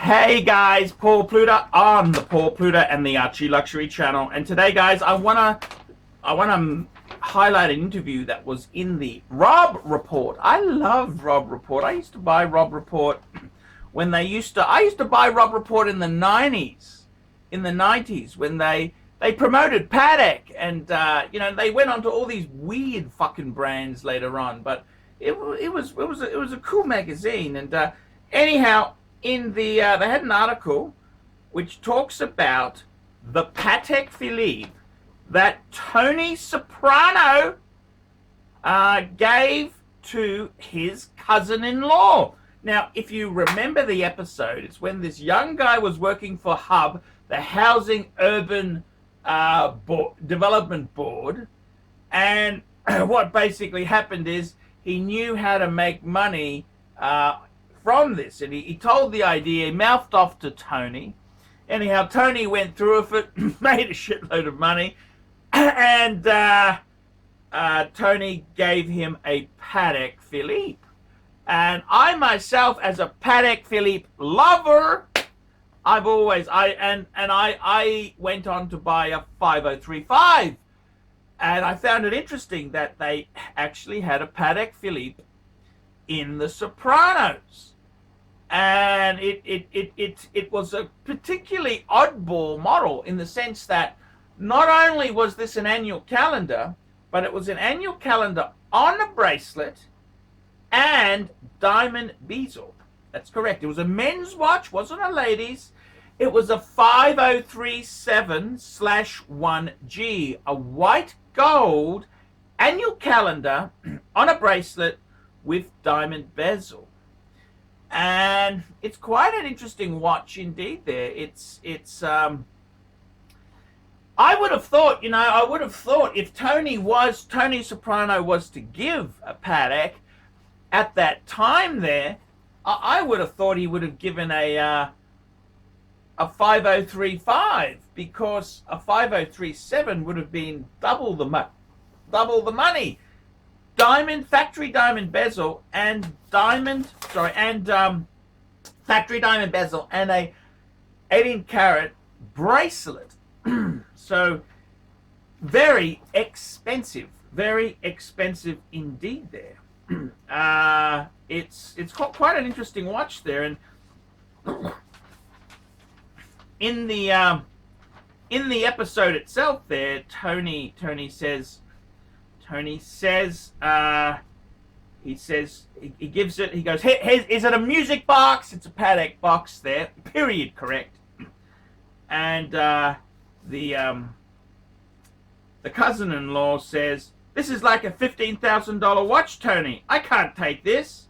Hey guys, Paul Pluta on the Paul Pluta and the ArchieLuxury channel. And today, guys, I wanna highlight an interview that was in the Rob Report. I love Rob Report. I used to buy Rob Report when I used to buy Rob Report in the 90s, when they promoted Patek, and they went on to all these weird fucking brands later on. But it was a cool magazine. And anyhow, in the they had an article which talks about the Patek Philippe that Tony Soprano gave to his cousin-in-law. Now, if you remember the episode, it's when this young guy was working for HUB, the Housing Urban Development Board, and what basically happened is he knew how to make money from this, and he told the idea, he mouthed off to Tony. Anyhow, Tony went through with it, made a shitload of money, and Tony gave him a Patek Philippe. And I myself, as a Patek Philippe lover, I went on to buy a 5035, and I found it interesting that they actually had a Patek Philippe in the Sopranos. And it was a particularly oddball model in the sense that not only was this an annual calendar, but it was an annual calendar on a bracelet and diamond bezel. That's correct. It was a men's watch, wasn't a ladies'. It was a 5037/1G, a white gold annual calendar on a bracelet with diamond bezel. And it's quite an interesting watch indeed there. I would have thought, if Tony Soprano was to give a Patek at that time there, I would have thought he would have given a 5035, because a 5037 would have been double the money. Factory diamond bezel and factory diamond bezel and a 18-carat bracelet. So very expensive indeed there. It's quite an interesting watch there. And in the episode itself there, Tony says, he gives it, he goes, hey, is it a music box? It's a Patek box there, period, correct. And the cousin-in-law says, this is like a $15,000 watch, Tony. I can't take this.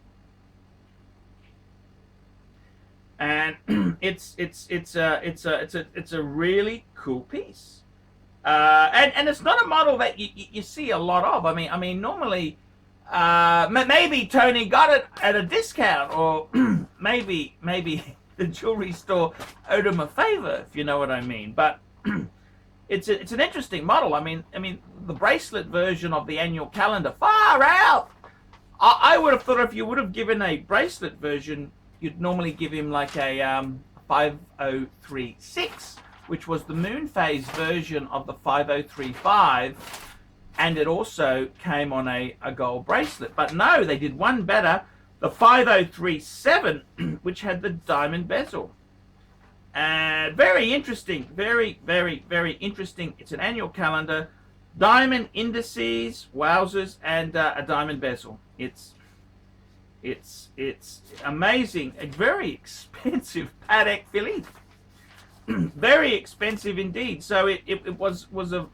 And it's a really cool piece. And it's not a model that you see a lot of. I mean, normally, maybe Tony got it at a discount, or maybe the jewelry store owed him a favor, if you know what I mean. But it's an interesting model. I mean, the bracelet version of the annual calendar, far out. I would have thought if you would have given a bracelet version, you'd normally give him like a 5036. Which was the moon phase version of the 5035, and it also came on a gold bracelet. But no, they did one better, the 5037, which had the diamond bezel. And very interesting, very, very, very interesting. It's an annual calendar, diamond indices, wowzers, and a diamond bezel. It's amazing. A very expensive Patek Philippe. Very expensive indeed. So it was a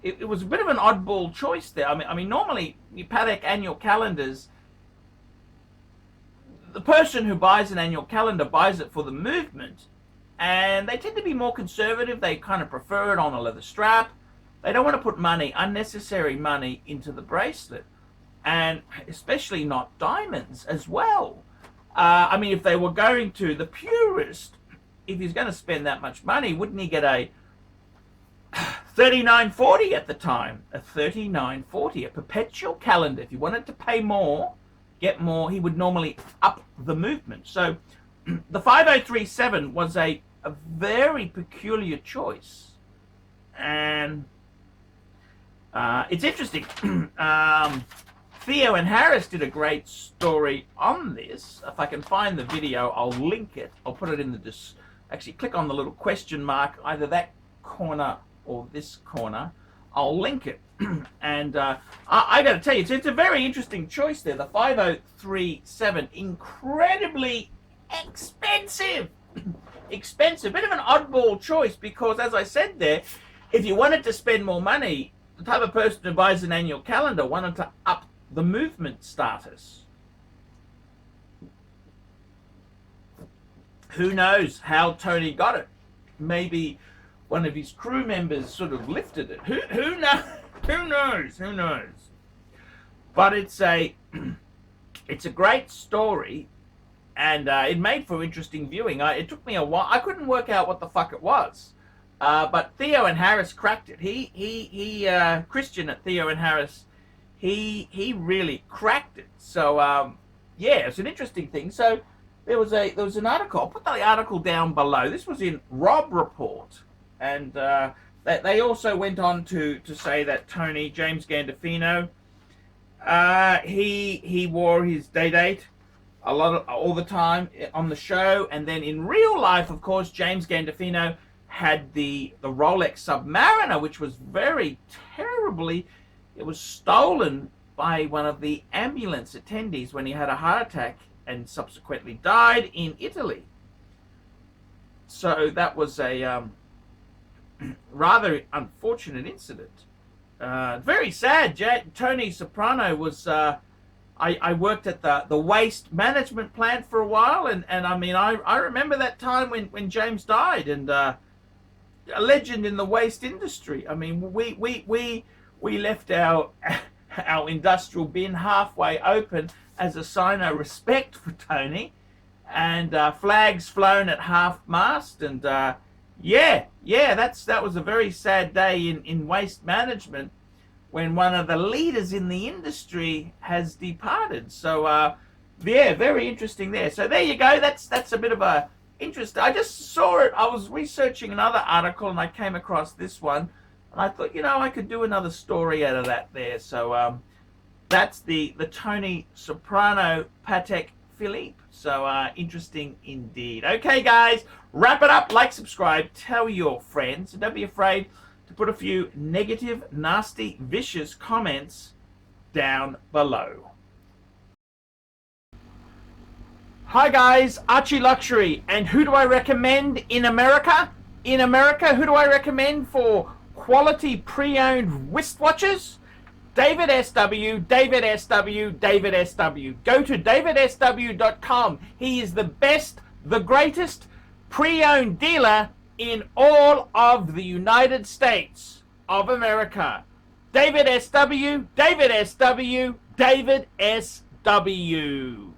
bit of an oddball choice there. I mean, normally your Patek annual calendars, the person who buys an annual calendar buys it for the movement, and they tend to be more conservative. They kind of prefer it on a leather strap. They don't want to put unnecessary money into the bracelet, and especially not diamonds as well. I mean, if they were going to the purist, if he's going to spend that much money, wouldn't he get a 3940 at the time? A 3940, a perpetual calendar. If you wanted to pay more, get more, he would normally up the movement. So the 5037 was a very peculiar choice, and it's interesting. Theo and Harris did a great story on this. If I can find the video, I'll link it. I'll put it in the actually click on the little question mark, either that corner or this corner. I'll link it. And I got to tell you, it's a very interesting choice there. The 5037, incredibly expensive. Expensive, bit of an oddball choice, because as I said there, if you wanted to spend more money, the type of person who buys an annual calendar wanted to up the movement status. Who knows how Tony got it? Maybe one of his crew members sort of lifted it. Who knows? Who knows? Who knows? But it's a great story, and it made for interesting viewing. It took me a while. I couldn't work out what the fuck it was, but Theo and Harris cracked it. Christian at Theo and Harris, he really cracked it. So yeah, it's an interesting thing. So there was an article. I'll put the article down below. This was in Rob Report, and they also went on to say that Tony, James Gandolfino, he wore his date all the time on the show, and then in real life, of course, James Gandolfino had the Rolex Submariner, which was very terribly, it was stolen by one of the ambulance attendees when he had a heart attack and subsequently died in Italy. So that was a rather unfortunate incident. Very sad. Tony Soprano was, I worked at the waste management plant for a while, and I mean, I remember that time when James died, and a legend in the waste industry. I mean, we left our industrial bin halfway open as a sign of respect for Tony, and flags flown at half mast, and yeah, that was a very sad day in waste management when one of the leaders in the industry has departed. So yeah, very interesting there. So there you go. That's a bit of a interest. I just saw it. I was researching another article and I came across this one, and I thought, you know, I could do another story out of that there. So that's the Tony Soprano Patek Philippe. So interesting indeed. Okay, guys, wrap it up. Like, subscribe, tell your friends, and don't be afraid to put a few negative, nasty, vicious comments down below. Hi guys, ArchieLuxury, and who do I recommend in America? In America, who do I recommend for quality pre-owned wristwatches? David SW, David SW, David SW. Go to davidsw.com. He is the best, the greatest pre-owned dealer in all of the United States of America. David SW, David SW, David SW.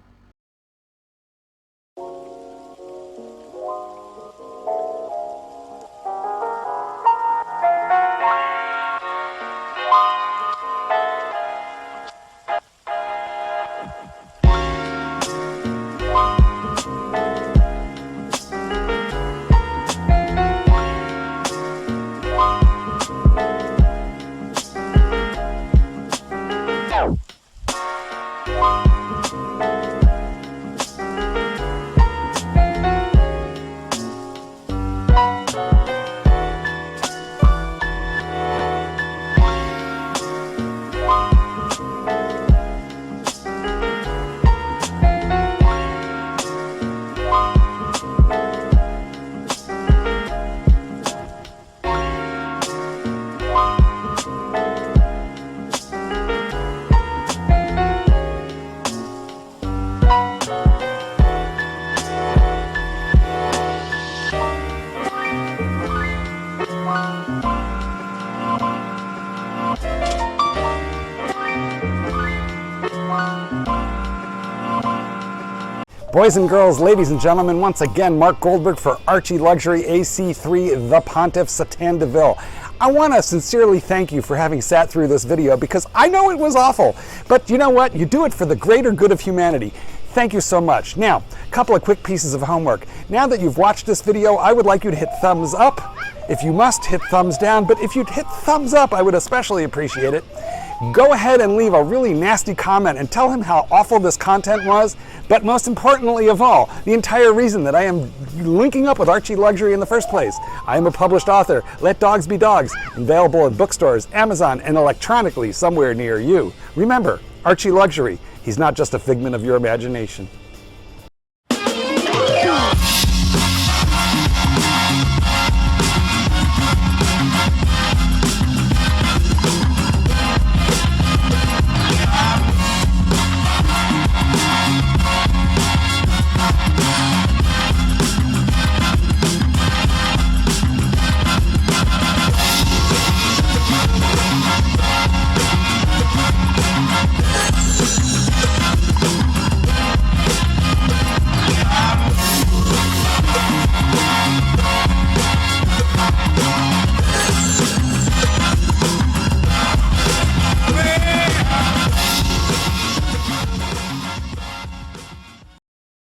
Boys and girls, ladies and gentlemen, once again, Mark Goldberg for ArchieLuxury AC3, the Pontiff Satin de Ville. I want to sincerely thank you for having sat through this video, because I know it was awful, but you know what? You do it for the greater good of humanity. Thank you so much. Now, a couple of quick pieces of homework. Now that you've watched this video, I would like you to hit thumbs up. If you must, hit thumbs down, but if you'd hit thumbs up, I would especially appreciate it. Go ahead and leave a really nasty comment and tell him how awful this content was, but most importantly of all, the entire reason that I am linking up with Archie Luxury in the first place. I am a published author. Let dogs be dogs. Available at bookstores, Amazon, and electronically somewhere near you. Remember, Archie Luxury. He's not just a figment of your imagination.